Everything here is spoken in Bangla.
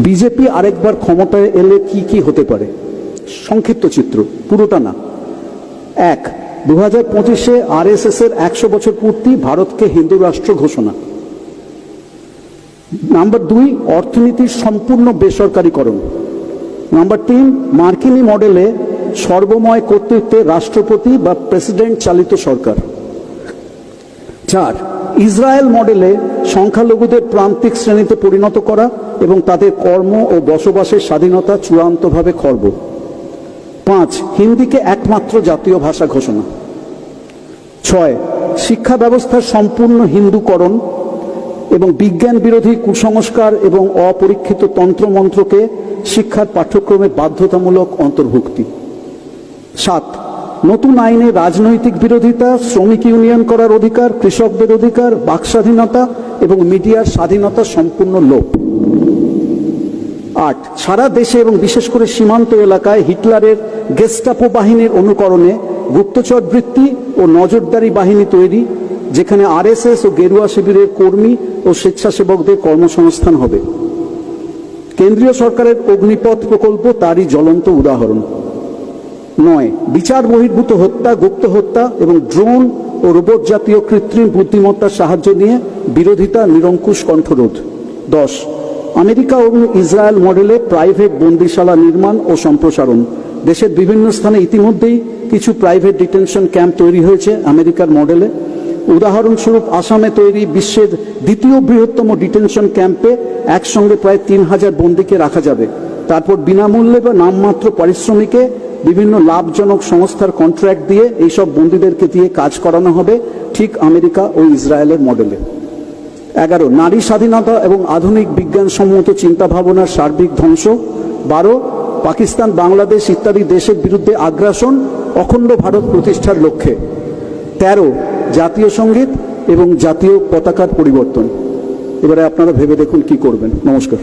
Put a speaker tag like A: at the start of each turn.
A: বিজেপি আরেকবার ক্ষমতায় এলে কি কি হতে পারে? সংক্ষিপ্ত চিত্র, পুরোটা না। 1, 2025-এ RSS এর 100 বছর পূর্তি, ভারতকে হিন্দু রাষ্ট্র ঘোষণা। নাম্বার 2, অর্থনীতির সম্পূর্ণ বেসরকারীকরণ। নাম্বার 3, মার্কিনী মডেলে সর্বময় কর্তৃত্বে রাষ্ট্রপতি বা প্রেসিডেন্ট চালিত সরকার। 4, ইসরায়েল মডেলে সংখ্যালঘুদের প্রান্তিক শ্রেণীতে পরিণত করা এবং তাদের কর্ম ও বসবাসের স্বাধীনতা চূড়ান্তভাবে খর্ব। 5, হিন্দিকে একমাত্র জাতীয় ভাষা ঘোষণা। 6, শিক্ষা ব্যবস্থার সম্পূর্ণ হিন্দুকরণ এবং বিজ্ঞান বিরোধী কুসংস্কার এবং অপরীক্ষিত তন্ত্রমন্ত্রকে শিক্ষার পাঠ্যক্রমে বাধ্যতামূলক অন্তর্ভুক্তি। 7, নতুন আইনে রাজনৈতিক বিরোধিতা, শ্রমিক ইউনিয়ন করার অধিকার, কৃষকদের অধিকার, বাক স্বাধীনতা এবং মিডিয়ার স্বাধীনতা সম্পূর্ণ লোপ। 8, সারা দেশে এবং বিশেষ করে সীমান্ত এলাকায় হিটলারের গেস্টাপো বাহিনীর অনুকরণে গুপ্তচর বৃত্তি ও নজরদারি বাহিনী তৈরি, যেখানে RSS ও গেরুয়া শিবিরের কর্মী ও স্বেচ্ছাসেবকদের কর্মসংস্থান হবে। কেন্দ্রীয় সরকারের অগ্নিপথ প্রকল্প তারই জ্বলন্ত উদাহরণ। 9, বিচার বহির্ভূত হত্যা, গুপ্ত হত্যা এবং ড্রোন ও রোবট জাতীয় কৃত্রিম বুদ্ধিমত্তার সাহায্য নিয়ে বিরোধিতা নিরঙ্কুশ কণ্ঠরোধ। 10, আমেরিকা এবং ইসরায়েল মডেলে প্রাইভেট বন্দিশালা নির্মাণ ও সম্প্রসারণ। দেশের বিভিন্ন স্থানে ইতিমধ্যেই কিছু প্রাইভেট ডিটেনশন ক্যাম্প তৈরি হয়েছে আমেরিকার মডেলে। উদাহরণস্বরূপ আসামে তৈরি বিশ্বের দ্বিতীয় বৃহত্তম ডিটেনশন ক্যাম্পে একসঙ্গে প্রায় 3000 বন্দীকে রাখা যাবে। তারপর বিনামূল্যে বা নামমাত্র পারিশ্রমিকে বিভিন্ন লাভজনক সংস্থার কন্ট্রাক্ট দিয়ে এইসব বন্দীদেরকে দিয়ে কাজ করানো হবে, ঠিক আমেরিকা ও ইসরায়েলের মডেলে। 11, নারী স্বাধীনতা এবং আধুনিক বিজ্ঞানসম্মত চিন্তাভাবনার সার্বিক ধ্বংস। 12, পাকিস্তান, বাংলাদেশ ইত্যাদি দেশের বিরুদ্ধে আগ্রাসন, অখণ্ড ভারত প্রতিষ্ঠার লক্ষ্যে। 13, জাতীয় সঙ্গীত এবং জাতীয় পতাকার পরিবর্তন। এবারে আপনারা ভেবে দেখুন কি করবেন। নমস্কার।